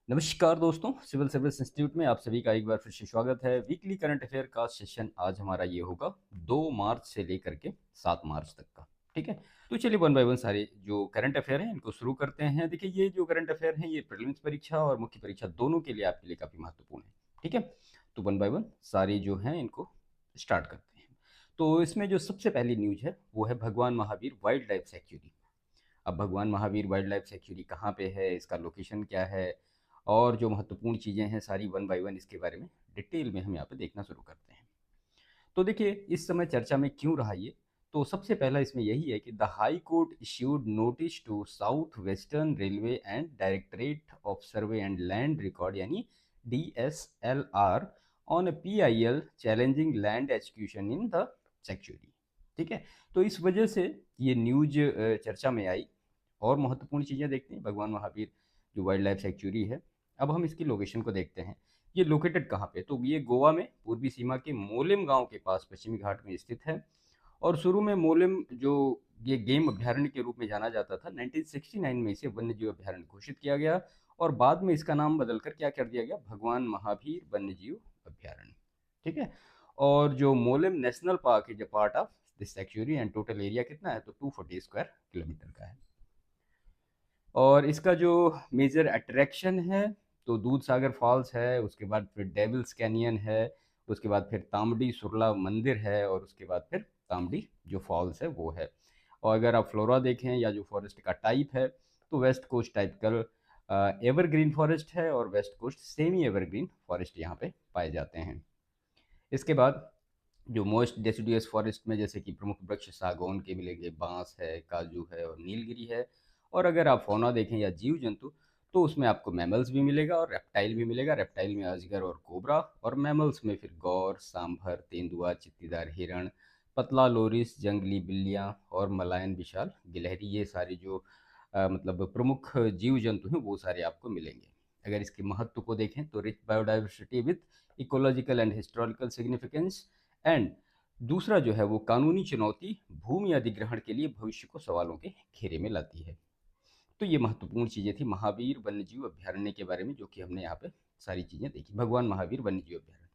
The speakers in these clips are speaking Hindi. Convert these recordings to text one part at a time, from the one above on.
नमस्कार दोस्तों, सिविल सर्विस इंस्टीट्यूट में आप सभी का एक बार फिर से स्वागत है। वीकली करंट अफेयर का सेशन आज हमारा ये होगा 2 मार्च से लेकर के 7 मार्च तक का। ठीक है, तो चलिए वन बाय वन सारे जो करंट अफेयर हैं इनको शुरू करते हैं। देखिए, ये जो करंट अफेयर हैं ये प्रीलिम्स परीक्षा और मुख्य परीक्षा दोनों के लिए आपके लिए काफ़ी महत्वपूर्ण है। ठीक है, तो वन बाय वन सारे जो हैं इनको स्टार्ट करते हैं। तो इसमें जो सबसे पहली न्यूज है वो है भगवान महावीर वाइल्ड लाइफ सेंचुरी। अब भगवान महावीर वाइल्ड लाइफ सेंचुरी कहाँ पे है, इसका लोकेशन क्या है, और जो महत्वपूर्ण चीज़ें हैं सारी वन बाय वन इसके बारे में डिटेल में हम यहाँ पे देखना शुरू करते हैं। तो देखिए, इस समय चर्चा में क्यों रहा ये, तो सबसे पहला इसमें यही है कि the High Court issued notice to South Western Railway and Directorate of Survey and Land Record यानी DSLR on PIL challenging land execution in the sanctuary. ठीक है, तो इस वजह से ये न्यूज चर्चा में आई। और महत्वपूर्ण चीज़ें देखते हैं, भगवान महावीर जो वाइल्ड लाइफ सेंचुरी है, अब हम इसकी लोकेशन को देखते हैं। ये लोकेटेड कहाँ पे, तो ये गोवा में पूर्वी सीमा के मोलेम गांव के पास पश्चिमी घाट में स्थित है। और शुरू में मोलेम जो ये गेम अभ्यारण्य के रूप में जाना जाता था, 1969 में इसे वन्य जीव अभ्यारण्य घोषित किया गया और बाद में इसका नाम बदलकर क्या कर दिया गया, भगवान महावीर वन्य जीव अभ्यारण्य। ठीक है, और जो Mollem National Park is a part of this sanctuary and total area कितना है, तो 240 स्क्वायर किलोमीटर का है। और इसका जो मेजर अट्रैक्शन है तो दूध सागर फॉल्स है, उसके बाद फिर डेविल्स कैनियन है, उसके बाद फिर तामडी सुरला मंदिर है, और उसके बाद फिर तामडी जो फॉल्स है वो है। और अगर आप फ्लोरा देखें या जो फॉरेस्ट का टाइप है, तो west coast typical evergreen forest है और west coast semi evergreen forest यहाँ पे पाए जाते हैं। इसके बाद जो मोस्ट डेसिडुअस फॉरेस्ट में जैसे कि प्रमुख वृक्ष सागौन के मिलेंगे, बांस है, काजू है और नीलगिरी है। और अगर आप फौना देखें या जीव जंतु, तो उसमें आपको मैमल्स भी मिलेगा और रेप्टाइल भी मिलेगा। रेप्टाइल में अजगर और कोबरा, और मैमल्स में फिर गौर, सांभर, तेंदुआ, चित्तीदार हिरण, पतला लोरिस, जंगली बिल्लियाँ और मलायन विशाल गिलहरी, ये सारी जो मतलब प्रमुख जीव जंतु हैं वो सारे आपको मिलेंगे। अगर इसके महत्व को देखें तो rich biodiversity with ecological and historical significance, and दूसरा जो है वो कानूनी चुनौती भूमि अधिग्रहण के लिए भविष्य को सवालों के घेरे में लाती है। तो ये महत्वपूर्ण चीज़ें थी महावीर वन्यजीव अभ्यारण्य के बारे में, जो कि हमने यहाँ पे सारी चीज़ें देखी। भगवान महावीर वन्यजीव अभ्यारण्य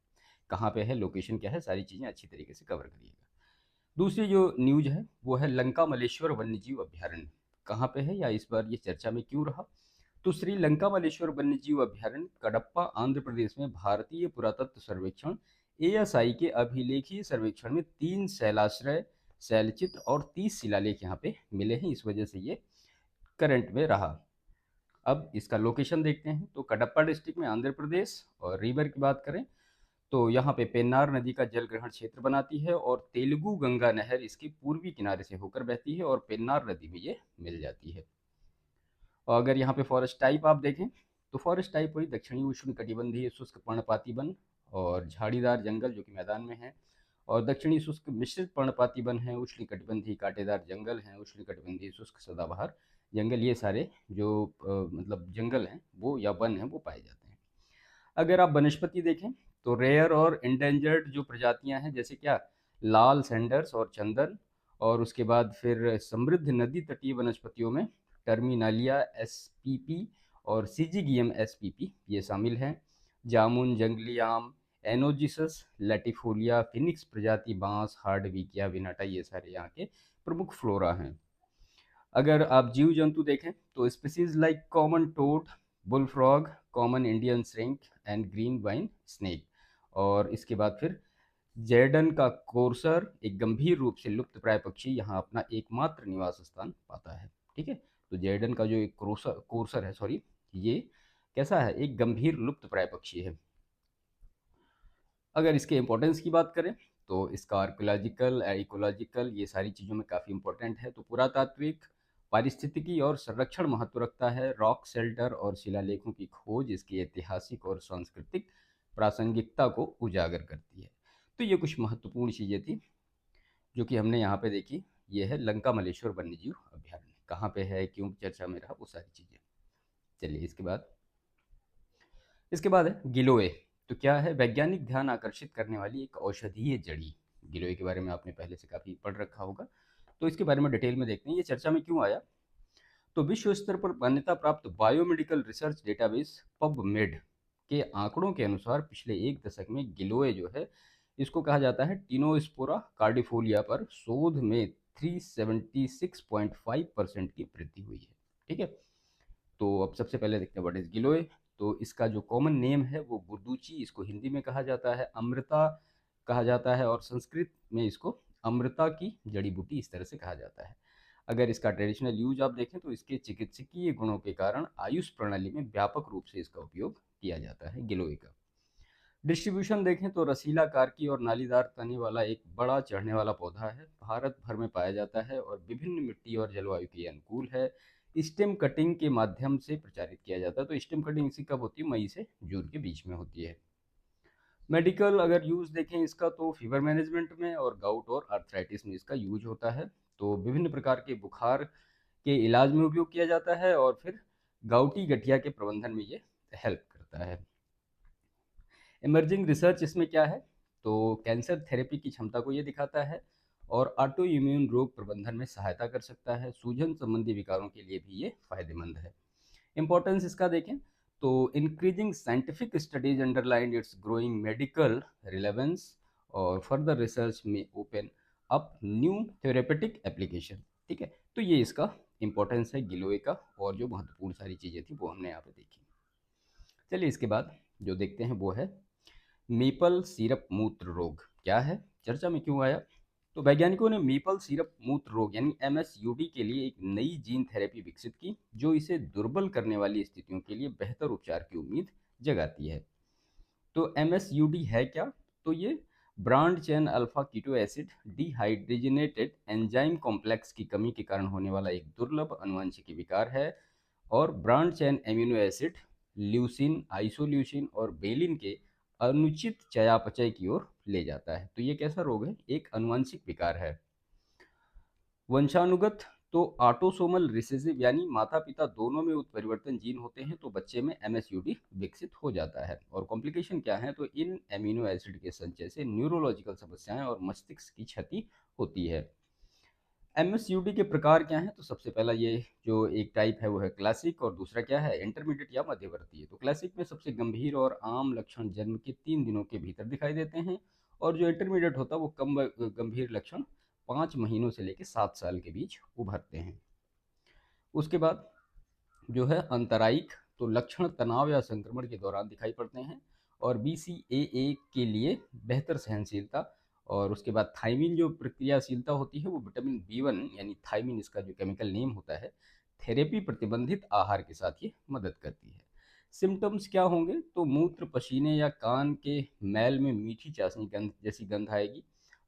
कहाँ पे है, लोकेशन क्या है, सारी चीज़ें अच्छी तरीके से कवर करिएगा। दूसरी जो न्यूज है वो है लंका मलेश्वर वन्यजीव अभ्यारण्य कहाँ पे है, या इस बार ये चर्चा में क्यों रहा। तो श्रीलंका मलेश्वर वन्यजीव अभ्यारण्य कडप्पा आंध्र प्रदेश में भारतीय पुरातत्व सर्वेक्षण ASI के अभिलेखीय सर्वेक्षण में 3 शैलाश्रय, शैलचित्र और 30 शिलालेख यहाँ पे मिले हैं, इस वजह से ये करंट में रहा। अब इसका लोकेशन देखते हैं, तो कडप्पा डिस्ट्रिक्ट में आंध्र प्रदेश। और रिवर की बात करें तो यहाँ पे पेन्नार नदी का जल ग्रहण क्षेत्र बनाती है और तेलुगु गंगा नहर इसके पूर्वी किनारे से होकर बहती है और पेन्नार नदी में ये मिल जाती है। और अगर यहाँ पे फॉरेस्ट टाइप आप देखें, तो फॉरेस्ट टाइप वही दक्षिणी उष्ण कटिबंधीय शुष्क पर्णपाती वन और झाड़ीदार जंगल जो कि मैदान में है, और दक्षिणी शुष्क मिश्रित पर्णपाती वन है, उष्ण कटिबंधीय कांटेदार जंगल हैं, उष्ण कटिबंधीय शुष्क सदाबहार जंगल, ये सारे जो मतलब जंगल हैं वो या वन हैं वो पाए जाते हैं। अगर आप वनस्पति देखें तो रेयर और इंडेंजर्ड जो प्रजातियां हैं, जैसे क्या लाल सैंडर्स और चंदन, और उसके बाद फिर समृद्ध नदी तटीय वनस्पतियों में टर्मिनालिया SPP और सिजिगियम SPP ये शामिल हैं। जामुन, जंगली आम, एनोजिसस लैटिफोलिया, फिनिक्स प्रजाति, बांस, हार्डविकिया, विनाटा, ये सारे यहाँ के प्रमुख फ्लोरा हैं। अगर आप जीव जंतु देखें तो species like common toad, bull frog, common Indian skink and green vine snake, और इसके बाद फिर जैडन का कोर्सर एक गंभीर रूप से लुप्त प्राय पक्षी यहाँ अपना एकमात्र निवास स्थान पाता है। ठीक है, तो जैडन का जो एक कोर्सर कोर्सर है, सॉरी, ये कैसा है, एक गंभीर लुप्त प्राय पक्षी है। अगर इसके इम्पोर्टेंस की बात करें तो इसका आर्कोलॉजिकल, इकोलॉजिकल, ये सारी चीज़ों में काफ़ी इंपॉर्टेंट है। तो पुरातात्विक, पारिस्थितिकी और संरक्षण महत्व रखता है। रॉक शेल्टर और शिलालेखों की खोज इसकी ऐतिहासिक और सांस्कृतिक प्रासंगिकता को उजागर करती है। तो ये कुछ महत्वपूर्ण चीज़ें थी जो कि हमने यहाँ पे देखी। ये है लंका मलेश्वर वन्यजीव अभ्यारण्य कहाँ पे है, क्यों चर्चा में रहा, वो सारी चीज़ें। चलिए इसके बाद है गिलोय। तो क्या है, वैज्ञानिक ध्यान आकर्षित करने वाली एक औषधीय जड़ी। गिलोय के बारे में आपने पहले से काफ़ी पढ़ रखा होगा, तो इसके बारे में डिटेल में देखते हैं ये चर्चा में क्यों आया। तो विश्व स्तर पर मान्यता प्राप्त बायोमेडिकल रिसर्च डेटाबेस पबमेड के आंकड़ों के अनुसार पिछले एक दशक में गिलोय जो है इसको कहा जाता है टिनोस्पोरा कार्डिफोलिया पर शोध में 376.5% की वृद्धि हुई है। ठीक है, तो अब सबसे पहले देखते हैं व्हाट इज गिलोय। तो इसका जो कॉमन नेम है वो गुर्दूची, इसको हिंदी में कहा जाता है अमृता कहा जाता है, और संस्कृत में इसको अमृता की जड़ी बूटी इस तरह से कहा जाता है। अगर इसका ट्रेडिशनल यूज आप देखें तो इसके चिकित्सकीय गुणों के कारण आयुष प्रणाली में व्यापक रूप से इसका उपयोग किया जाता है गिलोय का। डिस्ट्रीब्यूशन देखें तो रसीला कार्की और नालीदार तने वाला एक बड़ा चढ़ने वाला पौधा है, भारत भर में पाया जाता है और विभिन्न मिट्टी और जलवायु के अनुकूल है। स्टेम कटिंग के माध्यम से प्रचारित किया जाता है। तो स्टेम कटिंग इसी कब होती है, मई से जून के बीच में होती है। मेडिकल अगर यूज देखें इसका तो फीवर मैनेजमेंट में और गाउट और आर्थराइटिस में इसका यूज होता है। तो विभिन्न प्रकार के बुखार के इलाज में उपयोग किया जाता है और फिर गाउटी गठिया के प्रबंधन में ये हेल्प करता है। इमर्जिंग रिसर्च इसमें क्या है, तो कैंसर थेरेपी की क्षमता को ये दिखाता है और ऑटो इम्यून रोग प्रबंधन में सहायता कर सकता है। सूजन संबंधी विकारों के लिए भी ये फायदेमंद है। इंपॉर्टेंस इसका देखें तो increasing scientific studies underline it's growing medical relevance और फर्दर रिसर्च में open up new therapeutic application. ठीक है, तो ये इसका इंपॉर्टेंस है गिलोय का, और जो महत्वपूर्ण सारी चीज़ें थी वो हमने यहाँ पे देखी। चलिए इसके बाद जो देखते हैं वो है मेपल सिरप मूत्र रोग क्या है, चर्चा में क्यों आया। तो वैज्ञानिकों ने मेपल सिरप मूत्र रोग यानी MSUD के लिए एक नई जीन थेरेपी विकसित की जो इसे दुर्बल करने वाली स्थितियों के लिए बेहतर उपचार की उम्मीद जगाती है। तो MSUD है क्या, तो ये branched chain alpha keto acid dehydrogenated enzyme complex की कमी के कारण होने वाला एक दुर्लभ अनुवांशिक विकार है और brand chain amino acid leucine isoleucine और बेलिन के अनुचित चयापचय की ओर ले जाता है। तो ये कैसा रोग है, एक अनुवांशिक विकार है। वंशानुगत तो ऑटोसोमल रिसेसिव यानी माता पिता दोनों में उत्परिवर्तन जीन होते हैं तो बच्चे में MSUD विकसित हो जाता है। और कॉम्प्लिकेशन क्या है, तो इन एमिनो एसिड के संचय से न्यूरोलॉजिकल समस्याएं और मस्तिष्क की क्षति होती है। MSUD के प्रकार क्या हैं, तो सबसे पहला ये जो एक टाइप है वो है क्लासिक और दूसरा क्या है इंटरमीडिएट या मध्यवर्ती है। तो क्लासिक में सबसे गंभीर और आम लक्षण जन्म के 3 दिनों के भीतर दिखाई देते हैं और जो इंटरमीडिएट होता है वो कम गंभीर लक्षण 5 महीनों से लेकर 7 साल के बीच उभरते हैं। उसके बाद जो है अंतरायिक, तो लक्षण तनाव या संक्रमण के दौरान दिखाई पड़ते हैं और BCAA के लिए बेहतर सहनशीलता। और उसके बाद थाइमिन जो प्रक्रियाशीलता होती है वो विटामिन B1 यानी थाइमिन इसका जो केमिकल नेम होता है, थेरेपी प्रतिबंधित आहार के साथ ये मदद करती है। सिम्टम्स क्या होंगे, तो मूत्र पसीने या कान के मैल में मीठी चाशनी गंध जैसी गंध आएगी,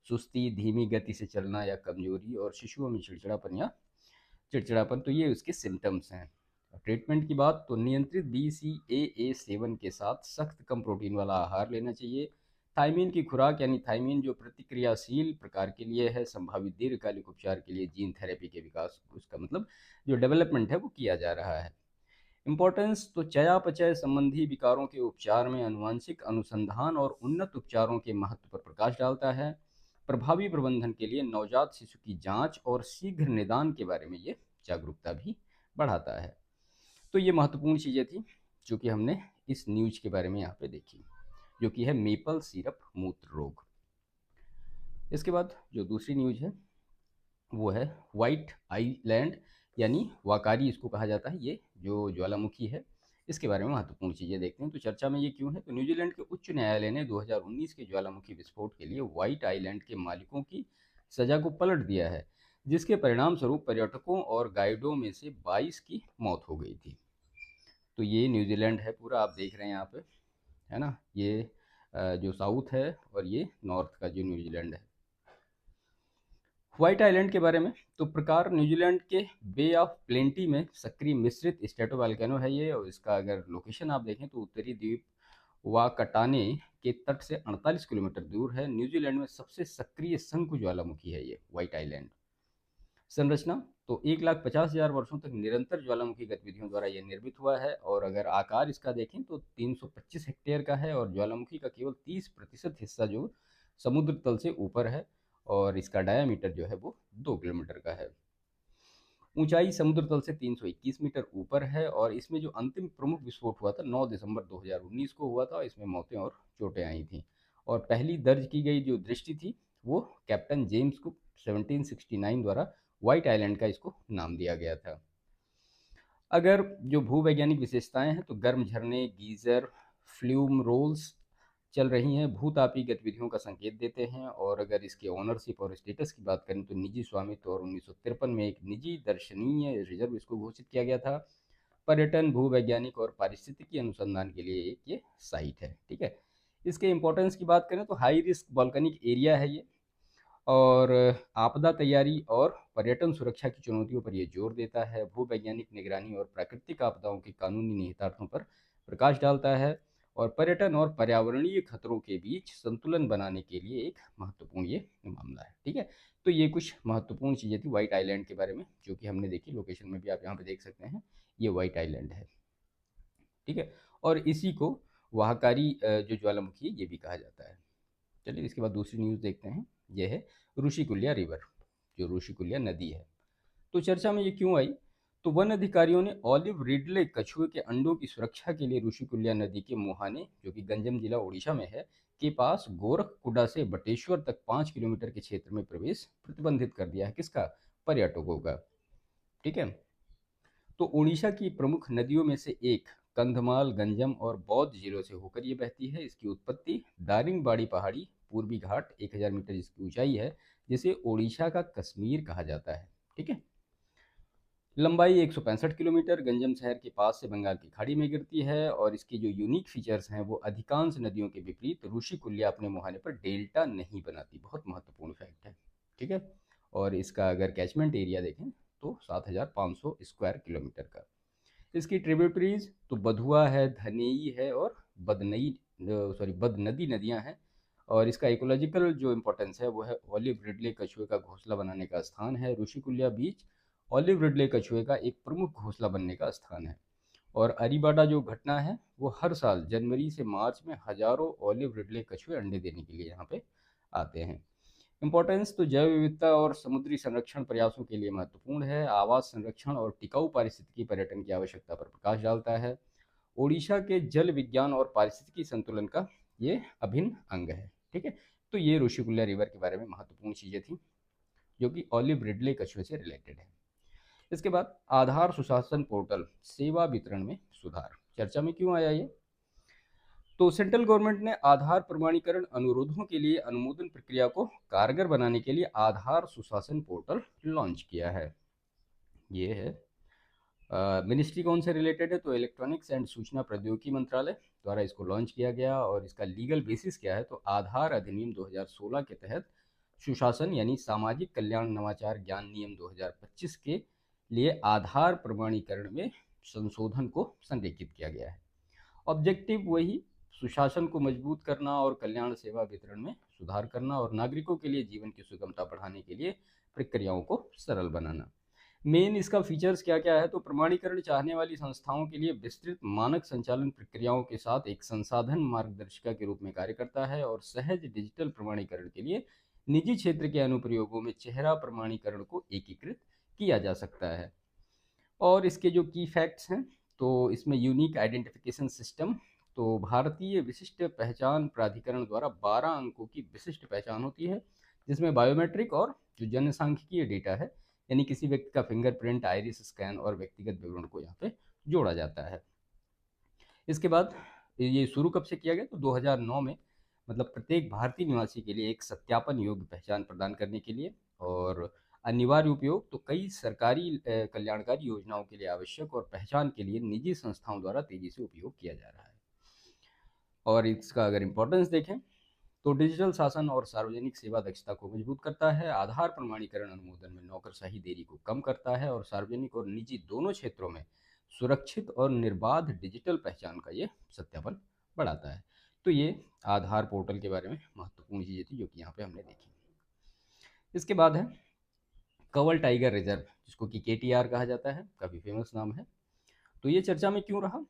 सुस्ती, धीमी गति से चलना या कमजोरी और शिशुओं में चिड़चिड़ापन, तो ये उसके सिम्टम्स हैं। ट्रीटमेंट की बात तो नियंत्रित BCAA सेवन के साथ सख्त कम प्रोटीन वाला आहार लेना चाहिए। थाइमिन की खुराक यानी थाइमिन जो प्रतिक्रियाशील प्रकार के लिए है, संभावित दीर्घकालिक उपचार के लिए जीन थेरेपी के विकास उसका मतलब जो डेवलपमेंट है वो किया जा रहा है। इम्पोर्टेंस तो चयापचय संबंधी विकारों के उपचार में अनुवांशिक अनुसंधान और उन्नत उपचारों के महत्व पर प्रकाश डालता है। प्रभावी प्रबंधन के लिए नवजात शिशु की जांच और शीघ्र निदान के बारे में ये जागरूकता भी बढ़ाता है। तो ये महत्वपूर्ण चीज़ें थी जो कि हमने इस न्यूज के बारे में यहाँ पे देखी, जो कि है मेपल सिरप मूत्र रोग। इसके बाद जो दूसरी न्यूज है वो है व्हाइट आइलैंड यानी वाकारी इसको कहा जाता है, ये जो ज्वालामुखी है इसके बारे में महत्वपूर्ण चीज़ें देखते हैं। तो चर्चा में ये क्यों है, तो न्यूजीलैंड के उच्च न्यायालय ने 2019 के ज्वालामुखी विस्फोट के लिए व्हाइट आइलैंड के मालिकों की सजा को पलट दिया है, जिसके परिणाम स्वरूप पर्यटकों और गाइडों में से 22 की मौत हो गई थी। तो ये न्यूजीलैंड है पूरा, आप देख रहे हैं यहाँ पे, है ना, ये जो साउथ है और ये नॉर्थ का जो न्यूजीलैंड है। व्हाइट आइलैंड के बारे में तो प्रकार न्यूजीलैंड के बे ऑफ प्लेंटी में सक्रिय मिश्रित स्ट्रेटोवॉल्केनो है ये, और इसका अगर लोकेशन आप देखें तो उत्तरी द्वीप वाकटाने के तट से 48 किलोमीटर दूर है। न्यूजीलैंड में सबसे सक्रिय शंकु ज्वालामुखी है ये व्हाइट आइलैंड। संरचना तो 1,50,000 वर्षों तक निरंतर ज्वालामुखी गतिविधियों द्वारा यह निर्मित हुआ है, और अगर आकार इसका देखें तो 325 हेक्टेयर का है और ज्वालामुखी का केवल 30% हिस्सा जो समुद्र तल से ऊपर है, और इसका डायामीटर जो है वो 2 किलोमीटर का है। ऊंचाई समुद्र तल से 321 मीटर ऊपर है और इसमें जो अंतिम प्रमुख विस्फोट हुआ था 9 दिसंबर 2019 को हुआ था। इसमें मौतें और चोटें आई थी और पहली दर्ज की गई जो दृष्टि थी वो कैप्टन जेम्स कुक 1769 द्वारा व्हाइट आइलैंड का इसको नाम दिया गया था। अगर जो भूवैज्ञानिक विशेषताएं हैं तो गर्म झरने, गीजर, फ्लूम रोल्स चल रही हैं, भूतापीय गतिविधियों का संकेत देते हैं। और अगर इसके ओनरशिप और स्टेटस की बात करें तो निजी स्वामित्व और 1953 में एक निजी दर्शनीय रिजर्व इसको घोषित किया गया था। पर्यटन, भूवैज्ञानिक और पारिस्थितिकी अनुसंधान के लिए एक ये साइट है। ठीक है, इसके इंपॉर्टेंस की बात करें तो हाई रिस्क वॉल्केनिक एरिया है ये, और आपदा तैयारी और पर्यटन सुरक्षा की चुनौतियों पर यह जोर देता है। भूवैज्ञानिक निगरानी और प्राकृतिक आपदाओं के कानूनी निहितार्थों पर प्रकाश डालता है और पर्यटन और पर्यावरणीय खतरों के बीच संतुलन बनाने के लिए एक महत्वपूर्ण ये मामला है। ठीक है, तो ये कुछ महत्वपूर्ण चीज़ें थी व्हाइट आइलैंड के बारे में जो कि हमने देखी। लोकेशन में भी आप यहाँ पे देख सकते हैं, ये व्हाइट आइलैंड है। ठीक है, और इसी को वाहकारी जो ज्वालामुखी है ये भी कहा जाता है। चलिए इसके बाद दूसरी न्यूज़ देखते हैं। यह है ऋषिकुल्या रिवर, जो ऋषिकुल्या नदी है। तो चर्चा में ये क्यों आई? तो वन अधिकारियों ने ऑलिव रिडले कछुए के अंडों की सुरक्षा के लिए ऋषिकुल्या नदी के मुहाने, जो कि गंजम जिला उड़ीसा में है, के पास गोरखकुंडा से बटेश्वर तक 5 किलोमीटर के क्षेत्र में प्रवेश प्रतिबंधित कर दिया है। किसका? पर्यटकों का। ठीक है, तो उड़ीसा की प्रमुख नदियों में से एक कंधमाल, गंजम और बौद्ध जिलों से होकर ये बहती है। इसकी उत्पत्ति दारिंगबाड़ी पहाड़ी, पूर्वी घाट 1000 मीटर जिसकी ऊंचाई है, जिसे ओडिशा का कश्मीर कहा जाता है। ठीक है, लंबाई 165 किलोमीटर, गंजम शहर के पास से बंगाल की खाड़ी में गिरती है और इसकी जो यूनिक फीचर्स हैं वो अधिकांश नदियों के विपरीत ऋषिकुल्या अपने मुहाने पर डेल्टा नहीं बनाती। बहुत महत्वपूर्ण फैक्ट है। ठीक है, और इसका अगर कैचमेंट एरिया देखें तो 7500 स्क्वायर किलोमीटर का। इसकी ट्रिब्यूटरीज तो बधुआ है, धनेई है और बदनदी नदियां हैं। और इसका इकोलॉजिकल जो इम्पोर्टेंस है वो है ऑलिव रिडले कछुए का घोंसला बनाने का स्थान है। ऋषिकुल्या बीच ऑलिव रिडले कछुए का एक प्रमुख घोंसला बनने का स्थान है। और अरीबाडा जो घटना है वो हर साल जनवरी से मार्च में हजारों ऑलिव रिडले कछुए अंडे देने के लिए यहाँ पे आते हैं। इम्पोर्टेंस तो जैव विविधता और समुद्री संरक्षण प्रयासों के लिए महत्वपूर्ण है। आवास संरक्षण और टिकाऊ पारिस्थितिकी पर्यटन की आवश्यकता पर प्रकाश डालता है। ओडिशा के जल विज्ञान और पारिस्थितिकी संतुलन का ये अभिन्न अंग है। ठीक है, तो ये ऋषिकुल्या रिवर के बारे में महत्वपूर्ण चीज़ें थी जो कि ऑलिव रिडले कछुए से रिलेटेड है। इसके बाद आधार सुशासन पोर्टल सेवा वितरण में सुधार चर्चा में क्यों आया ये? तो सेंट्रल गवर्नमेंट ने आधार प्रमाणीकरण अनुरोधों के लिए अनुमोदन प्रक्रिया को कारगर बनाने के लिए आधार सुशासन पोर्टल लॉन्च किया है। ये है मिनिस्ट्री कौन से रिलेटेड है? तो इलेक्ट्रॉनिक्स एंड सूचना प्रौद्योगिकी मंत्रालय द्वारा इसको लॉन्च किया गया। और इसका लीगल बेसिस क्या है? तो आधार अधिनियम 2016 के तहत सुशासन यानी सामाजिक कल्याण नवाचार ज्ञान नियम 2025 के लिए आधार प्रमाणीकरण में संशोधन को संरेखित किया गया है। ऑब्जेक्टिव वही सुशासन को मजबूत करना और कल्याण सेवा वितरण में सुधार करना और नागरिकों के लिए जीवन की सुगमता बढ़ाने के लिए प्रक्रियाओं को सरल बनाना। मेन इसका फीचर्स क्या क्या है? तो प्रमाणीकरण चाहने वाली संस्थाओं के लिए विस्तृत मानक संचालन प्रक्रियाओं के साथ एक संसाधन मार्गदर्शिका के रूप में कार्य करता है और सहज डिजिटल प्रमाणीकरण के लिए निजी क्षेत्र के अनुप्रयोगों में चेहरा प्रमाणीकरण को एकीकृत किया जा सकता है। और इसके जो की फैक्ट्स हैं तो इसमें यूनिक आइडेंटिफिकेशन सिस्टम, तो भारतीय विशिष्ट पहचान प्राधिकरण द्वारा 12 अंकों की विशिष्ट पहचान होती है जिसमें बायोमेट्रिक और जो जनसांख्यिकीय डेटा है यानी किसी व्यक्ति का फिंगरप्रिंट, आइरिस स्कैन और व्यक्तिगत विवरण को यहाँ पे जोड़ा जाता है। इसके बाद ये शुरू कब से किया गया? तो 2009 में, मतलब प्रत्येक भारतीय निवासी के लिए एक सत्यापन योग्य पहचान प्रदान करने के लिए। और अनिवार्य उपयोग तो कई सरकारी कल्याणकारी योजनाओं के लिए आवश्यक और पहचान के लिए निजी संस्थाओं द्वारा तेजी से उपयोग किया जा रहा है। और इसका अगर इम्पोर्टेंस देखें तो डिजिटल शासन और सार्वजनिक सेवा दक्षता को मजबूत करता है। आधार प्रमाणीकरण अनुमोदन में नौकरशाही देरी को कम करता है और सार्वजनिक और निजी दोनों क्षेत्रों में सुरक्षित और निर्बाध डिजिटल पहचान का ये सत्यापन बढ़ाता है। तो ये आधार पोर्टल के बारे में महत्वपूर्ण चीज़ें थी जो कि यहाँ पे हमने देखी। इसके बाद है कंवल टाइगर रिजर्व, जिसको कि KTR कहा जाता है, काफ़ी फेमस नाम है। तो ये चर्चा में क्यों रहा?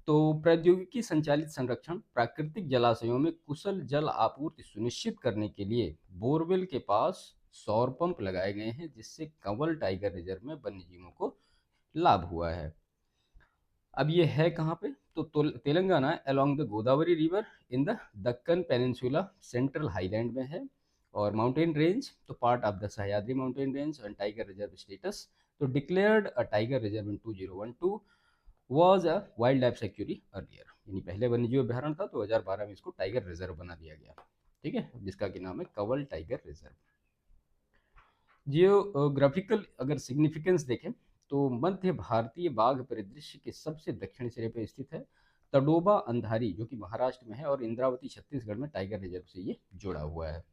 तो प्रौद्योगिकी संचालित संरक्षण प्राकृतिक जलाशयों में कुशल जल आपूर्ति सुनिश्चित करने के लिए बोरवेल के पास सौर पंप लगाए गए हैं, जिससे कंवल टाइगर रिजर्व में वन्य जीवों को लाभ हुआ है। अब ये है कहाँ पे, तो Telangana along the Godavari river in the Deccan peninsula central highland में है। और माउंटेन रेंज, तो part of the Sahyadri mountain range and tiger reserve status, तो declared a tiger reserve in 2012 was a wildlife sanctuary earlier, यानी पहले वन्यजीव अभ्यारण्य था, 2012 में इसको टाइगर रिजर्व बना दिया गया। ठीक है, जिसका कि नाम है कंवल टाइगर रिजर्व। जियोग्राफिकल अगर सिग्निफिकेंस देखें तो मध्य भारतीय बाघ परिदृश्य के सबसे दक्षिणी सिरे पर स्थित है। तडोबा अंधारी जो कि महाराष्ट्र में है और इंद्रावती छत्तीसगढ़ में टाइगर रिजर्व से ये जुड़ा हुआ है।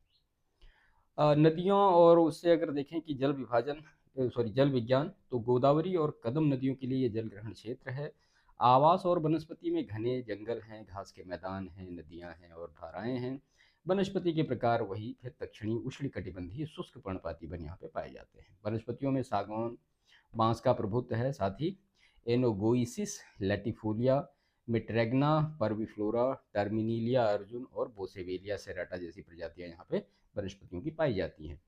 नदियों और उससे अगर देखें कि जल विज्ञान, तो गोदावरी और कदम नदियों के लिए ये जल ग्रहण क्षेत्र है। आवास और वनस्पति में घने जंगल हैं, घास के मैदान हैं, नदियां हैं और धाराएं हैं। वनस्पति के प्रकार वही फिर दक्षिणी उष्णकटिबंधीय शुष्क पर्णपाती वन यहाँ पे पाए जाते हैं। वनस्पतियों में सागौन, बांस का प्रभुत्व है, साथ ही एनोगोइसिस लैटिफोलिया, मिट्रेगना परविफ्लोरा, टर्मिनीलिया अर्जुन और बोसेवेलिया सेराटा जैसी प्रजातियां यहाँ पे वनस्पतियों की पाई जाती हैं।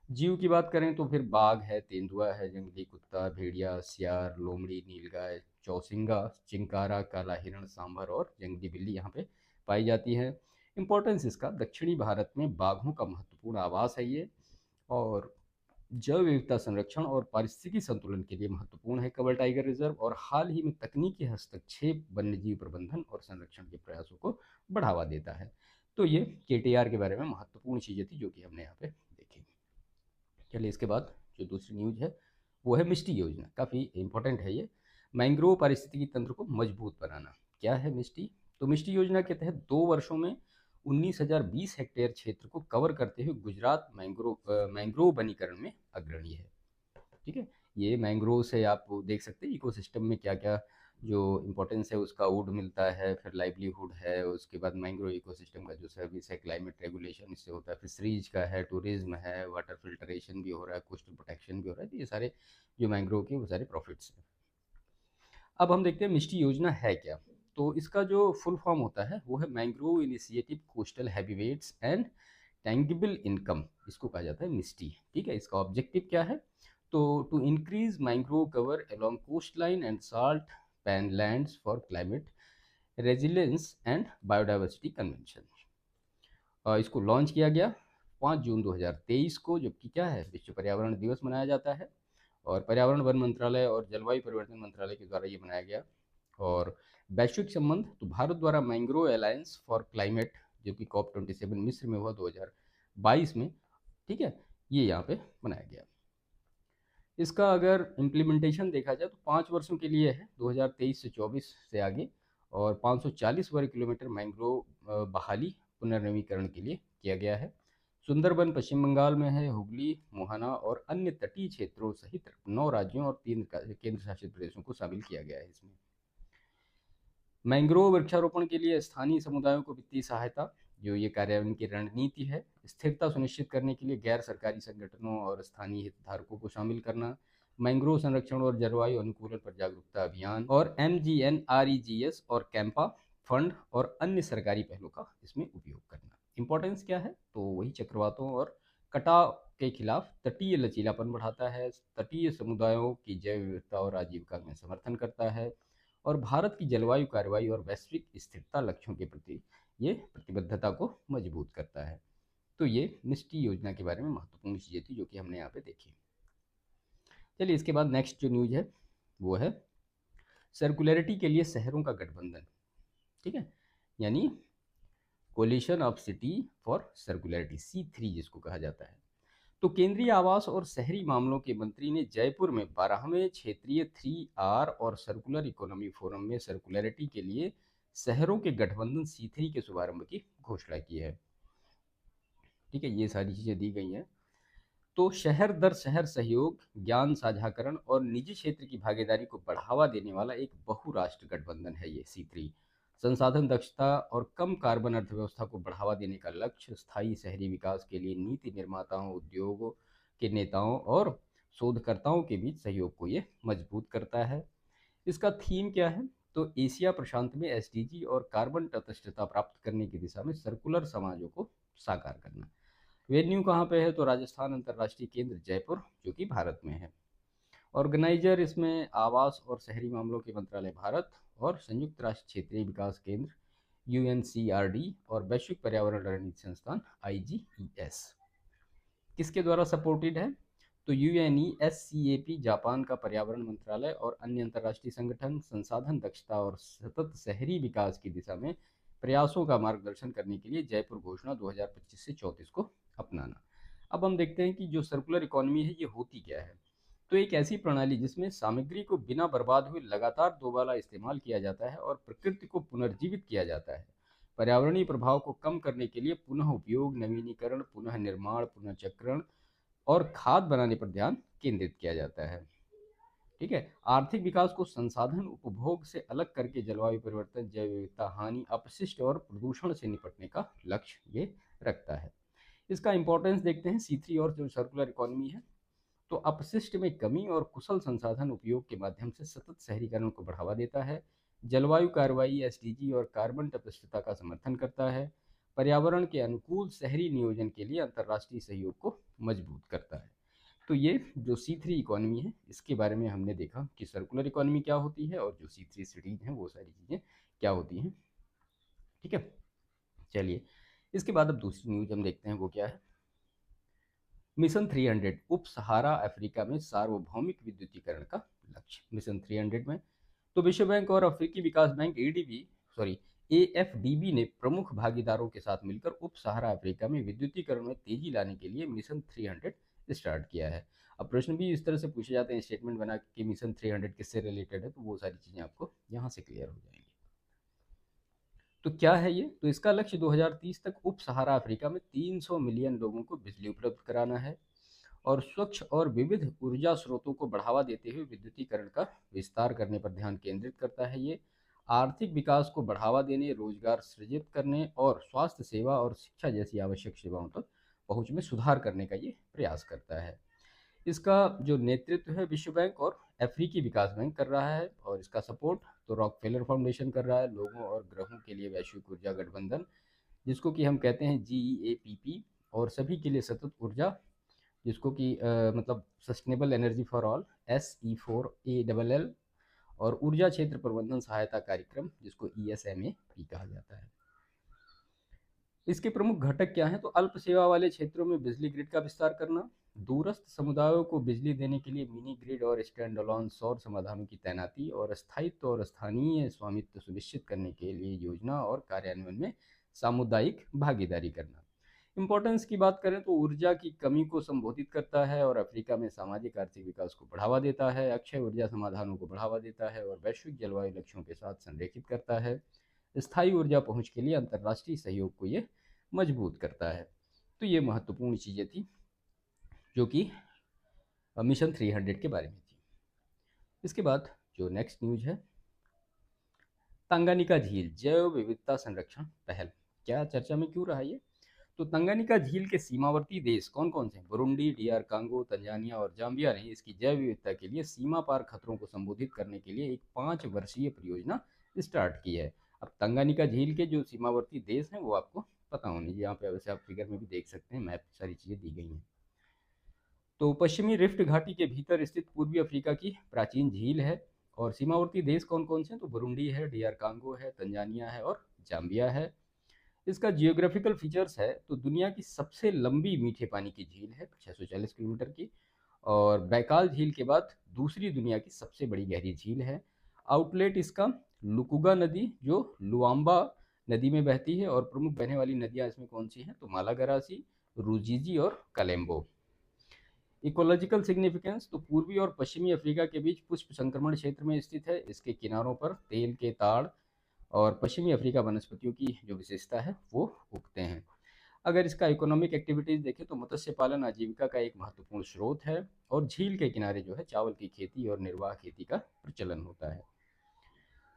जीव की बात करें तो फिर बाघ है, तेंदुआ है, जंगली कुत्ता, भेड़िया, सियार, लोमड़ी, नीलगाय, चौसिंगा, चिंकारा, काला हिरण, सांभर और जंगली बिल्ली यहाँ पे पाई जाती है। इम्पोर्टेंस इसका, दक्षिणी भारत में बाघों का महत्वपूर्ण आवास है ये, और जैव विविधता संरक्षण और पारिस्थितिकी संतुलन के लिए महत्वपूर्ण है कंवल टाइगर रिजर्व, और हाल ही में तकनीकी हस्तक्षेप वन्यजीव प्रबंधन और संरक्षण के प्रयासों को बढ़ावा देता है। तो ये केटीआर के बारे में महत्वपूर्ण चीज़ें थी जो कि हमने यहाँ पे देखी। चलिए इसके बाद जो दूसरी न्यूज है वो है मिस्टी योजना, काफ़ी इंपॉर्टेंट है ये। मैंग्रोव पारिस्थितिकी तंत्र को मजबूत बनाना। क्या है मिस्टी, तो मिस्टी योजना के तहत 2 वर्षों में 19,020 हेक्टेयर क्षेत्र को कवर करते हुए गुजरात मैंग्रोव वनीकरण में अग्रणी है। ठीक है, ये मैंग्रोव से आप देख सकते हैं इकोसिस्टम में क्या क्या जो इम्पोर्टेंस है, उसका वुड मिलता है, फिर लाइवलीहुड है, उसके बाद मैंग्रोव इकोसिस्टम का जो सर्विस है, क्लाइमेट रेगुलेशन इससे होता है, फिशरीज का है, टूरिज्म है, वाटर फिल्ट्रेशन भी हो रहा है, कोस्टल प्रोटेक्शन भी हो रहा है। तो ये सारे जो मैंग्रोव के वो सारे प्रॉफिट्स हैं। अब हम देखते हैं मिस्टी योजना है क्या। तो इसका जो फुल फॉर्म होता है वो है mangrove initiative coastal habitats and tangible income, इसको कहा जाता है मिस्टी। ठीक है, इसका ऑब्जेक्टिव क्या है, तो to increase mangrove cover along coast line and salt pan lands for climate resilience and biodiversity convention. इसको लॉन्च किया गया 5 जून 2023 को, जबकि क्या है, विश्व पर्यावरण दिवस मनाया जाता है, और पर्यावरण वन मंत्रालय और जलवायु परिवर्तन मंत्रालय के द्वारा ये बनाया गया। और वैश्विक संबंध, तो भारत द्वारा मैंग्रोव अलायंस फॉर क्लाइमेट जो कि COP27 मिस्र में हुआ 2022 में, ठीक है, ये यहाँ पे बनाया गया। इसका अगर इम्प्लीमेंटेशन देखा जाए तो 5 वर्षों के लिए है, 2023 से 24 से आगे, और 540 वर्ग किलोमीटर मैंग्रोव बहाली पुनर्नवीकरण के लिए किया गया है। सुंदरबन पश्चिम बंगाल में है, हुगली, मोहना और अन्य तटीय क्षेत्रों सहित 9 राज्यों और 3 केंद्र शासित प्रदेशों को शामिल किया गया है इसमें। मैंग्रोव वृक्षारोपण के लिए स्थानीय समुदायों को वित्तीय सहायता, जो ये कार्यान्वयन की रणनीति है। स्थिरता सुनिश्चित करने के लिए गैर सरकारी संगठनों और स्थानीय हितधारकों को शामिल करना। मैंग्रोव संरक्षण और जलवायु अनुकूलन पर जागरूकता अभियान, और MGNREGS और कैंपा फंड और अन्य सरकारी पहलों का इसमें उपयोग करना। इंपॉर्टेंस क्या है, तो वही चक्रवातों और कटाव के खिलाफ तटीय लचीलापन बढ़ाता है, तटीय समुदायों की जैव विविधता और आजीविका में समर्थन करता है, और भारत की जलवायु कार्रवाई और वैश्विक स्थिरता लक्ष्यों के प्रति ये प्रतिबद्धता को मजबूत करता है। तो ये मिस्टी योजना के बारे में महत्वपूर्ण चीज़ें थी जो कि हमने यहाँ पे देखी। चलिए इसके बाद नेक्स्ट जो न्यूज है वो है सर्कुलरिटी के लिए शहरों का गठबंधन। ठीक है, यानी coalition of city for circularity, C3 जिसको कहा जाता है। तो केंद्रीय आवास और शहरी मामलों के मंत्री ने जयपुर में 12वें क्षेत्रीय 3R और सर्कुलर इकोनॉमी फोरम में सर्कुलरिटी के लिए शहरों के गठबंधन C3 के शुभारंभ की घोषणा की है। ठीक है, ये सारी चीज़ें दी गई हैं। तो शहर दर शहर सहयोग, ज्ञान साझाकरण और निजी क्षेत्र की भागीदारी को बढ़ावा देने वाला एक बहुराष्ट्र गठबंधन है ये C3। संसाधन दक्षता और कम कार्बन अर्थव्यवस्था को बढ़ावा देने का लक्ष्य स्थायी शहरी विकास के लिए नीति निर्माताओं, उद्योगों के नेताओं और शोधकर्ताओं के बीच सहयोग को ये मजबूत करता है। इसका थीम क्या है, तो एशिया प्रशांत में SDG और कार्बन तटस्थता प्राप्त करने की दिशा में सर्कुलर समाजों को साकार करना। वेन्यू कहाँ पे है? तो राजस्थान अंतर्राष्ट्रीय केंद्र जयपुर, जो कि भारत में है। ऑर्गेनाइजर इसमें आवास और शहरी मामलों के मंत्रालय भारत और संयुक्त राष्ट्र क्षेत्रीय विकास केंद्र UNCRD और वैश्विक पर्यावरण रणनीति संस्थान IGES। किसके द्वारा सपोर्टेड है? तो UNESCAP जापान का पर्यावरण मंत्रालय और अन्य अंतर्राष्ट्रीय संगठन संसाधन दक्षता और सतत शहरी विकास की दिशा में प्रयासों का मार्गदर्शन करने के लिए जयपुर घोषणा 2025 से 34 को अपनाना। अब हम देखते हैं कि जो सर्कुलर इकोनॉमी है ये होती क्या है। तो एक ऐसी प्रणाली जिसमें सामग्री को बिना बर्बाद हुए लगातार दोबारा इस्तेमाल किया जाता है और प्रकृति को पुनर्जीवित किया जाता है। पर्यावरणीय प्रभाव को कम करने के लिए पुनः उपयोग, नवीनीकरण, पुनः निर्माण, पुनः चक्रण और खाद बनाने पर ध्यान केंद्रित किया जाता है। ठीक है। आर्थिक विकास को संसाधन उपभोग से अलग करके जलवायु परिवर्तन, जैव विविधता हानि, अपशिष्ट और प्रदूषण से निपटने का लक्ष्य ये रखता है। इसका इंपॉर्टेंस देखते हैं। C3 और जो सर्कुलर इकोनॉमी है, तो अपशिष्ट में कमी और कुशल संसाधन उपयोग के माध्यम से सतत शहरीकरण को बढ़ावा देता है। जलवायु कार्रवाई SDG और कार्बन तटस्थता का समर्थन करता है। पर्यावरण के अनुकूल शहरी नियोजन के लिए अंतर्राष्ट्रीय सहयोग को मजबूत करता है। तो ये जो C3 इकोनॉमी है इसके बारे में हमने देखा कि सर्कुलर इकोनॉमी क्या होती है और जो C3 सिटीज हैं वो सारी चीज़ें क्या होती हैं। ठीक है, चलिए इसके बाद अब दूसरी न्यूज हम देखते हैं, वो क्या है। मिशन 300 उप सहारा अफ्रीका में सार्वभौमिक विद्युतीकरण का लक्ष्य। मिशन 300 में तो विश्व बैंक और अफ्रीकी विकास बैंक AFDB ने प्रमुख भागीदारों के साथ मिलकर उप सहारा अफ्रीका में विद्युतीकरण में तेजी लाने के लिए मिशन 300 स्टार्ट किया है। अब प्रश्न भी इस तरह से पूछे जाते हैं, स्टेटमेंट बना कि मिशन 300 किससे रिलेटेड है, तो वो सारी चीज़ें आपको यहाँ से क्लियर हो जाएंगी। तो क्या है ये? तो इसका लक्ष्य 2030 तक उप सहारा अफ्रीका में 300 मिलियन लोगों को बिजली उपलब्ध कराना है और स्वच्छ और विविध ऊर्जा स्रोतों को बढ़ावा देते हुए विद्युतीकरण का विस्तार करने पर ध्यान केंद्रित करता है। ये आर्थिक विकास को बढ़ावा देने, रोजगार सृजित करने और स्वास्थ्य सेवा और शिक्षा जैसी आवश्यक सेवाओं तक पहुंच में सुधार करने का ये प्रयास करता है। इसका जो नेतृत्व है विश्व बैंक और अफ्रीकी विकास बैंक कर रहा है और इसका सपोर्ट तो रॉकफेलर फाउंडेशन कर रहा है। लोगों और ग्रहों के लिए वैश्विक ऊर्जा गठबंधन, जिसको कि हम कहते हैं GEAPP, और सभी के लिए सतत ऊर्जा, जिसको कि मतलब sustainable energy for all SE4ALL, और ऊर्जा क्षेत्र प्रबंधन सहायता कार्यक्रम, जिसको ESMA भी कहा जाता है। इसके प्रमुख घटक क्या हैं? तो अल्प सेवा वाले क्षेत्रों में बिजली ग्रिड का विस्तार करना, दूरस्थ समुदायों को बिजली देने के लिए मिनी ग्रिड और स्टैंड अलोन सौर समाधानों की तैनाती, और स्थायित्व और स्थानीय स्वामित्व सुनिश्चित करने के लिए योजना और कार्यान्वयन में सामुदायिक भागीदारी करना। इम्पोर्टेंस की बात करें तो ऊर्जा की कमी को संबोधित करता है और अफ्रीका में सामाजिक आर्थिक विकास को बढ़ावा देता है, अक्षय ऊर्जा समाधानों को बढ़ावा देता है और वैश्विक जलवायु लक्ष्यों के साथ संरेखित करता है। स्थायी ऊर्जा पहुंच के लिए अंतर्राष्ट्रीय सहयोग को ये मजबूत करता है। तो ये महत्वपूर्ण चीज़ें थी जो कि मिशन 300 के बारे में थी। इसके बाद जो नेक्स्ट न्यूज है, तंगानिका झील जैव विविधता संरक्षण पहल। क्या चर्चा में क्यों रहा ये? तो तंगानिका झील के सीमावर्ती देश कौन कौन से हैं? बुरुंडी, DR कांगो, तंजानिया और जाम्बिया ने इसकी जैव विविधता के लिए सीमा पार खतरों को संबोधित करने के लिए एक 5 वर्षीय परियोजना स्टार्ट की है। अब तंगानिका झील के जो सीमावर्ती देश हैं वो आपको पता होने चाहिए। यहाँ पे वैसे आप फिगर में भी देख सकते हैं, मैप सारी चीज़ें दी गई हैं। तो पश्चिमी रिफ्ट घाटी के भीतर स्थित पूर्वी अफ्रीका की प्राचीन झील है और सीमावर्ती देश कौन कौन से हैं? तो बुरुंडी है, DR कांगो है, तंजानिया है और जाम्बिया है। इसका जियोग्राफिकल फीचर्स है तो दुनिया की सबसे लंबी मीठे पानी की झील है 640 किलोमीटर की, और बैकाल झील के बाद दूसरी दुनिया की सबसे बड़ी गहरी झील है। आउटलेट इसका लुकुगा नदी जो लुआम्बा नदी में बहती है, और प्रमुख बहने वाली नदियां इसमें कौन सी हैं? तो मालागारासी, रुजिजी और कलेम्बो। इकोलॉजिकल सिग्निफिकेंस तो पूर्वी और पश्चिमी अफ्रीका के बीच पुष्प संक्रमण क्षेत्र में स्थित है। इसके किनारों पर तेल के ताड़ और पश्चिमी अफ्रीका वनस्पतियों की जो विशेषता है वो उगते हैं। अगर इसका इकोनॉमिक एक्टिविटीज़ देखें तो मत्स्य पालन आजीविका का एक महत्वपूर्ण स्रोत है और झील के किनारे जो है चावल की खेती और निर्वाह खेती का प्रचलन होता है।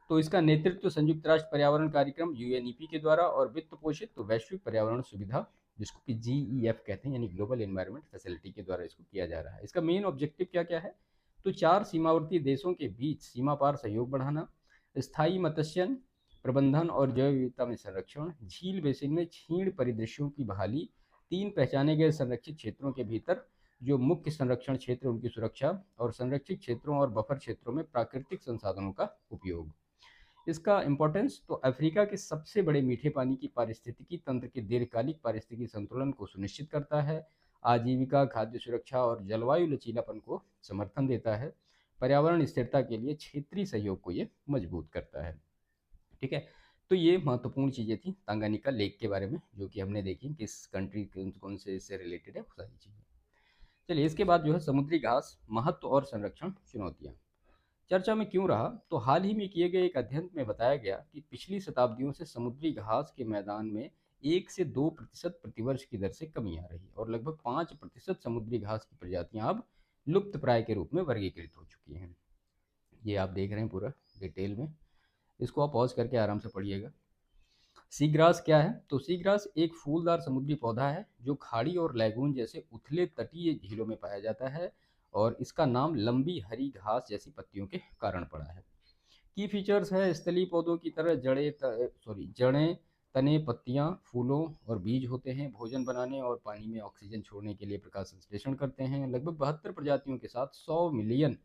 तो इसका नेतृत्व संयुक्त राष्ट्र पर्यावरण कार्यक्रम UNEP के द्वारा और वित्त पोषित तो वैश्विक पर्यावरण सुविधा, जिसको कि GEF कहते हैं, यानी ग्लोबल एनवायरनमेंट फैसिलिटी के द्वारा इसको किया जा रहा है। इसका मेन ऑब्जेक्टिव क्या क्या है? तो 4 सीमावर्ती देशों के बीच सीमा पार सहयोग बढ़ाना, स्थायी मत्स्य प्रबंधन और जैव विविधता में संरक्षण, झील बेसिन में क्षीण परिदृश्यों की बहाली, 3 पहचाने गए संरक्षित क्षेत्रों के भीतर जो मुख्य संरक्षण क्षेत्र, उनकी सुरक्षा, और संरक्षित क्षेत्रों और बफर क्षेत्रों में प्राकृतिक संसाधनों का उपयोग। इसका इम्पोर्टेंस तो अफ्रीका के सबसे बड़े मीठे पानी की पारिस्थितिकी तंत्र के दीर्घकालिक पारिस्थितिकी संतुलन को सुनिश्चित करता है, आजीविका, खाद्य सुरक्षा और जलवायु लचीलापन को समर्थन देता है, पर्यावरण स्थिरता के लिए क्षेत्रीय सहयोग को ये मजबूत करता है। ठीक है, तो ये महत्वपूर्ण चीज़ें थी तांगानिका लेक के बारे में, जो कि हमने देखी किस कंट्री कौन कौन से इससे रिलेटेड है, वो सारी चीज़ें। चलिए इसके बाद जो है समुद्री घास महत्व और संरक्षण चुनौतियाँ चर्चा में क्यों रहा, तो हाल ही में किए गए एक अध्ययन में बताया गया कि पिछली शताब्दियों से समुद्री घास के मैदान में 1 से 2% प्रतिवर्ष की दर से कमी आ रही है और लगभग 5% समुद्री घास की प्रजातियां अब लुप्त प्राय के रूप में वर्गीकृत हो चुकी हैं। ये आप देख रहे हैं पूरा डिटेल में, इसको आप पॉज करके आराम से पढ़िएगा। सी ग्रास क्या है, तो सी ग्रास एक फूलदार समुद्री पौधा है जो खाड़ी और लैगून जैसे उथले तटीय झीलों में पाया जाता है और इसका नाम लंबी हरी घास जैसी पत्तियों के कारण पड़ा है। की फीचर्स है स्थलीय पौधों की तरह जड़ें, तने, पत्तियां, फूलों और बीज होते हैं, भोजन बनाने और पानी में ऑक्सीजन छोड़ने के लिए प्रकाश संश्लेषण करते हैं। लगभग 72 प्रजातियों के साथ 100 मिलियन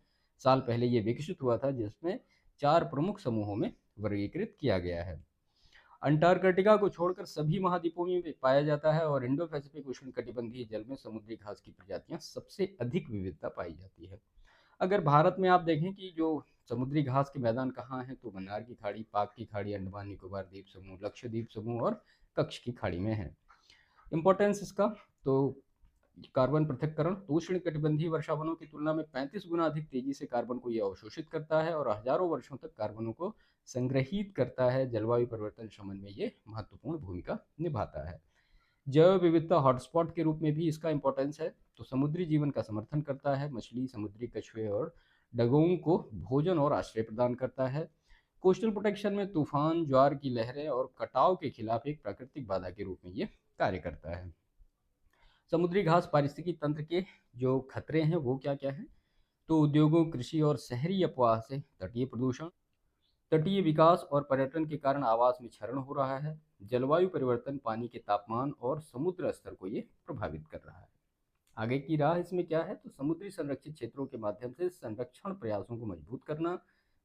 साल पहले ये विकसित हुआ था, जिसमें 4 प्रमुख समूहों में वर्गीकृत किया गया है। अंटार्कटिका को छोड़कर सभी महाद्वीपों में पाया जाता है और इंडो पैसिफिक उष्णकटिबंधीय जल में समुद्री घास की प्रजातियां सबसे अधिक विविधता पाई जाती है। अगर भारत में आप देखें कि जो समुद्री घास के मैदान कहाँ हैं, तो मन्नार की खाड़ी, पाक की खाड़ी, अंडमान निकोबार द्वीप समूह, लक्षद्वीप समूह और कच्छ की खाड़ी में है। इम्पोर्टेंस इसका तो कार्बन पृथक्करण, तो उष्ण कटिबंधीय वर्षावनों की तुलना में 35 गुना अधिक तेजी से कार्बन को यह अवशोषित करता है और हजारों वर्षों तक कार्बनों को संग्रहित करता है। जलवायु परिवर्तन शमन में ये महत्वपूर्ण भूमिका निभाता है। जैव विविधता हॉटस्पॉट के रूप में भी इसका इंपॉर्टेंस है, तो समुद्री जीवन का समर्थन करता है, मछली, समुद्री कछुए और डगोंग को भोजन और आश्रय प्रदान करता है। कोस्टल प्रोटेक्शन में तूफान, ज्वार की लहरें और कटाव के खिलाफ एक प्राकृतिक बाधा के रूप में ये कार्य करता है। समुद्री घास पारिस्थितिकी तंत्र के जो खतरे हैं वो क्या क्या हैं, तो उद्योगों, कृषि और शहरी अपवाह से तटीय प्रदूषण, तटीय विकास और पर्यटन के कारण आवास में क्षरण हो रहा है, जलवायु परिवर्तन, पानी के तापमान और समुद्र स्तर को ये प्रभावित कर रहा है। आगे की राह इसमें क्या है, तो समुद्री संरक्षित क्षेत्रों के माध्यम से संरक्षण प्रयासों को मजबूत करना,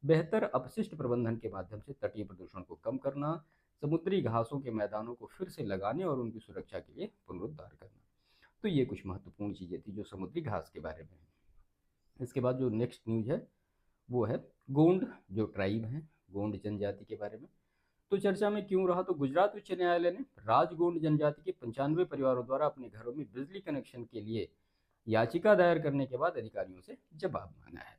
बेहतर अपशिष्ट प्रबंधन के माध्यम से तटीय प्रदूषण को कम करना, समुद्री घासों के मैदानों को फिर से लगाने और उनकी सुरक्षा के लिए पुनरुद्धार करना। तो ये कुछ महत्वपूर्ण चीज़ें थी जो समुद्री घास के बारे में है। इसके बाद जो नेक्स्ट न्यूज है वो है गोंड जो ट्राइब है, गोंड जनजाति के बारे में। तो चर्चा में क्यों रहा, तो गुजरात उच्च न्यायालय ने राजगोंड जनजाति के 95 परिवारों द्वारा अपने घरों में बिजली कनेक्शन के लिए याचिका दायर करने के बाद अधिकारियों से जवाब मांगा है।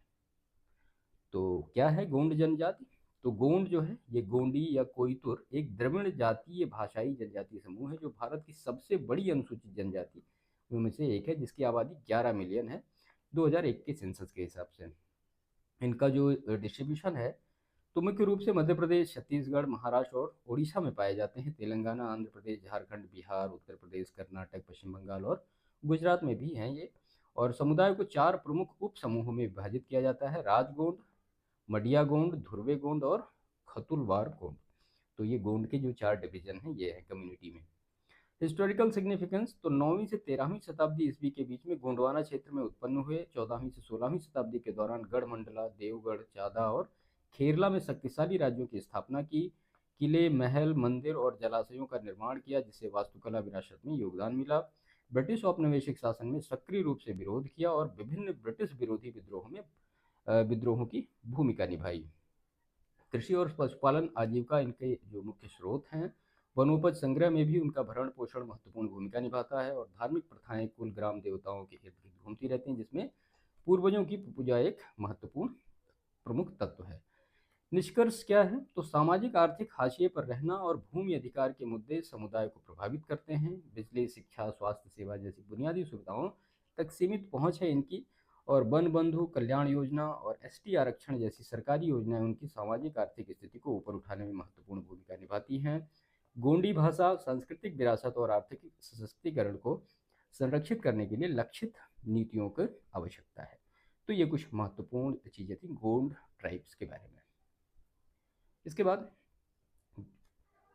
तो क्या है गोंड जनजाति, तो गोंड जो है ये गोंडी या कोइतुर एक द्रविड़ जातीय भाषाई जनजातीय समूह है जो भारत की सबसे बड़ी अनुसूचित जनजाति में से एक है, जिसकी आबादी 11 मिलियन है 2001 के सेंसस के हिसाब से। इनका जो डिस्ट्रीब्यूशन है तो मुख्य रूप से मध्य प्रदेश, छत्तीसगढ़, महाराष्ट्र और उड़ीसा में पाए जाते हैं। तेलंगाना, आंध्र प्रदेश, झारखंड, बिहार, उत्तर प्रदेश, कर्नाटक, पश्चिम बंगाल और गुजरात में भी हैं ये। और समुदाय को 4 प्रमुख उप समूहों में विभाजित किया जाता है: राजगोंड, मडिया गोंड, धुर्वे गोंड और खतुलवार गोंड। तो ये गोंड के जो 4 डिवीजन हैं ये है कम्युनिटी में। हिस्टोरिकल सिग्निफिकेंस, तो 9वीं से 13वीं शताब्दी ईस्वी के बीच में गोंडवाना क्षेत्र में उत्पन्न हुए। 14वीं से 16वीं शताब्दी के दौरान गढ़मंडला, देवगढ़, चादा और खेरला में शक्तिशाली राज्यों की स्थापना की। किले, महल, मंदिर और जलाशयों का निर्माण किया, जिससे वास्तुकला विरासत में योगदान मिला। ब्रिटिश औपनिवेशिक शासन में सक्रिय रूप से विरोध किया और विभिन्न ब्रिटिश विरोधी विद्रोहों की भूमिका निभाई। कृषि और पशुपालन आजीविका इनके जो मुख्य स्रोत हैं। वनोपज संग्रह में भी उनका भरण पोषण महत्वपूर्ण भूमिका निभाता है और धार्मिक प्रथाएं कुल ग्राम देवताओं के इर्द गिर्द घूमती रहती हैं, जिसमें पूर्वजों की पूजा एक महत्वपूर्ण प्रमुख तत्व है। निष्कर्ष क्या है, तो सामाजिक आर्थिक हाशिए पर रहना और भूमि अधिकार के मुद्दे समुदाय को प्रभावित करते हैं। बिजली, शिक्षा, स्वास्थ्य सेवा जैसी बुनियादी सुविधाओं तक सीमित पहुंच है इनकी, और वन बंधु कल्याण योजना और एसटी आरक्षण जैसी सरकारी योजनाएं उनकी सामाजिक आर्थिक स्थिति को ऊपर उठाने में महत्वपूर्ण भूमिका निभाती हैं। गोंडी भाषा, सांस्कृतिक विरासत और आर्थिक सशक्तिकरण को संरक्षित करने के लिए लक्षित नीतियों की आवश्यकता है। तो ये कुछ महत्वपूर्ण चीज़ें थी गोंड ट्राइब्स के बारे में। इसके बाद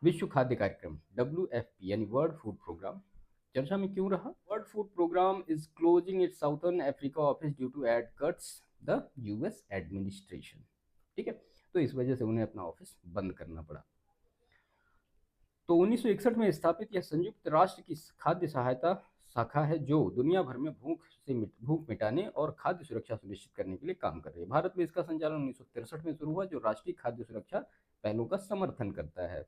विश्व खाद्य कार्यक्रम WFP यानी वर्ल्ड फूड प्रोग्राम चर्चा में क्यों रहा? World Food Programme is closing its Southern Africa office due to aid cuts the US administration. ठीक है, तो इस वजह से उन्हें अपना ऑफिस बंद करना पड़ा। तो 1961 में स्थापित यह संयुक्त राष्ट्र की खाद्य सहायता शाखा है जो दुनिया भर में भूख मिटाने और खाद्य सुरक्षा सुनिश्चित करने के लिए काम कर रही है। भारत में इसका संचालन 1963 में शुरू हुआ, जो राष्ट्रीय खाद्य सुरक्षा पहलों का समर्थन करता है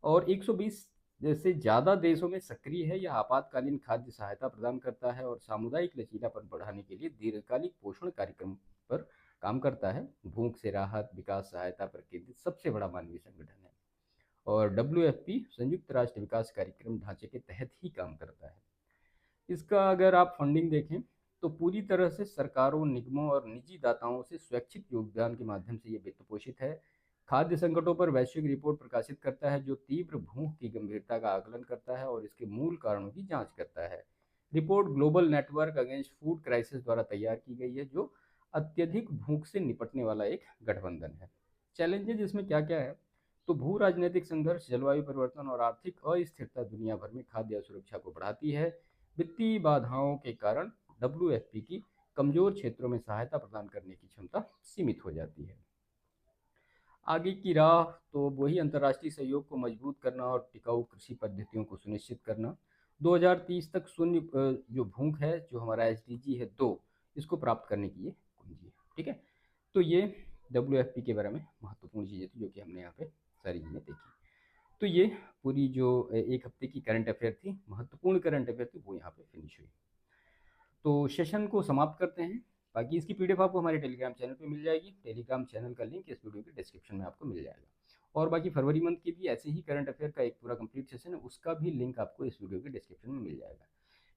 और 120 से ज़्यादा देशों में सक्रिय है। यह आपातकालीन खाद्य सहायता प्रदान करता है और सामुदायिक लचीलापन बढ़ाने के लिए दीर्घकालिक पोषण कार्यक्रम पर काम करता है। भूख से राहत विकास सहायता पर केंद्रित सबसे बड़ा मानवीय संगठन है और WFP संयुक्त राष्ट्र विकास कार्यक्रम ढांचे के तहत ही काम करता है। इसका अगर आप फंडिंग देखें तो पूरी तरह से सरकारों, निगमों और निजी दाताओं से स्वैच्छिक योगदान के माध्यम से ये वित्त पोषित है। खाद्य संकटों पर वैश्विक रिपोर्ट प्रकाशित करता है जो तीव्र भूख की गंभीरता का आकलन करता है और इसके मूल कारणों की जांच करता है। Report global network against food crisis द्वारा तैयार की गई है, जो अत्यधिक भूख से निपटने वाला एक गठबंधन है। चैलेंजेस इसमें क्या क्या है? तो भू राजनीतिक संघर्ष, जलवायु परिवर्तन और आर्थिक अस्थिरता दुनिया भर में खाद्य सुरक्षा को बढ़ाती है। वित्तीय बाधाओं के कारण WFP की कमजोर क्षेत्रों में सहायता प्रदान करने की क्षमता सीमित हो जाती है। आगे की राह तो वही अंतर्राष्ट्रीय सहयोग को मजबूत करना और टिकाऊ कृषि पद्धतियों को सुनिश्चित करना। 2030 तक शून्य जो भूख है, जो हमारा SDG है 2, इसको प्राप्त करने की ये कुंजी है। ठीक है, तो ये WFP के बारे में महत्वपूर्ण चीज़ें थी जो कि हमने यहाँ पे सारी चीज़ें देखी। तो ये पूरी जो एक हफ्ते की करंट अफेयर थी, महत्वपूर्ण करंट अफेयर थी, वो यहाँ पे फिनिश हुई। तो सेशन को समाप्त करते हैं। बाकी इसकी PDF आपको हमारे टेलीग्राम चैनल पे मिल जाएगी। टेलीग्राम चैनल का लिंक इस वीडियो के डिस्क्रिप्शन में आपको मिल जाएगा और बाकी फरवरी मंथ की भी ऐसे ही करंट अफेयर का एक पूरा कंप्लीट सेशन है, उसका भी लिंक आपको इस वीडियो के डिस्क्रिप्शन में मिल जाएगा।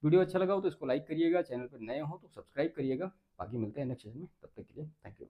वीडियो अच्छा लगा हो तो इसको लाइक करिएगा, चैनल पर नए हो तो सब्सक्राइब करिएगा। बाकी मिलते हैं नेक्स्ट सेशन में, तब तक के लिए थैंक यू।